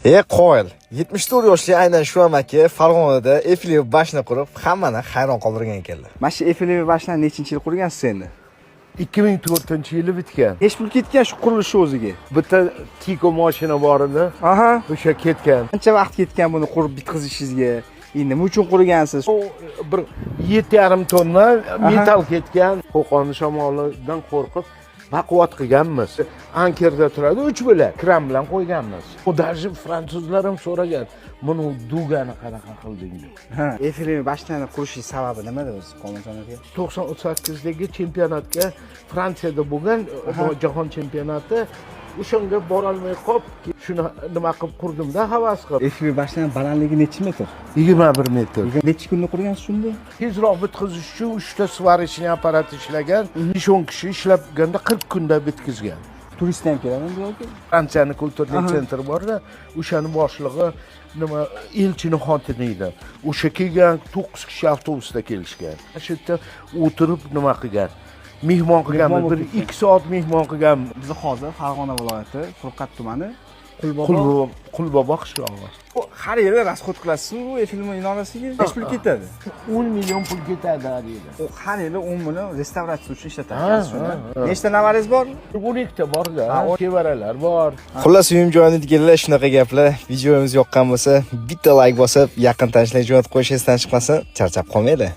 Qoyil. 74 yoshli aynan shu amaki Farg'onada Eiffel bashni qurib, hammani hayron qoldirgan ekanlar. Mana shu Eiffel bashni nechinchi yil qurgansiz endi? 2004-yili bitgan. Hech pul ketgan shu qurilish o'ziga. Bitta Tiko mashina bor edi. Aha. O'sha ketgan. Qancha vaqt ketgan buni qurib bitkazishingizga? Endi nima uchun qurgansiz? Bir 7,5 tonna metal ketgan. Qo'qon shamolidan qo'rqib baquvvat qilganmiz. Ankerda turadi 3 bo'lak kran bilan qo'yganmiz. Даже fransuzlar ham so'ragan, buni dugani qanaqa qilding deb. Ha, Eiffel bashnini qurish sababi nimada o'zi, Qo'mondon aka? 98dagi chempionatga Fransiyada bo'lgan jahon chempionati, o'shanga bora olmay qolib, shuni nima qilib qurdimda, havas qilib. Eiffel bashnining balandligi necha metr? 21 metr. Necha kunda qurgansiz shunda? Tezroq bitkazish uchun 3 ta svarishni apparati ishlagan, 5-10 kishi ishlabganda 40 kunda bitkazgan. Turist ham keladimi yoki? Fransiyani kulturniy sentri bor-da, o'shani boshlig'i nima elchini xotini edi. O'sha kelgan 9 kishi avtobusda kelishgan. Shu yerda o'tirib nima qilgan? Mehmon qilganmiz, bir 2 soat mehmon qilgan. Biz hozir Farg'ona viloyati Qurqat tumani Qulbobo qishlog'i. Har yili rasxod qilasiz bu Eiffel minorasiga? Necha pul ketadi? 10 million pul ketadi deydi. U har yili 10 million restavratsiya uchun ishlatasiz shuni. Nechta navaringiz bor? 12 ta bor-da, chevaralar bor. Xullas, uyim joyini deganlar shunaqa gaplar. Videomiz yoqqan bo'lsa, bitta like bosib, yaqin tanishlarga jo'natib qo'yishingiz chiqmasin, charchab qolmaydi.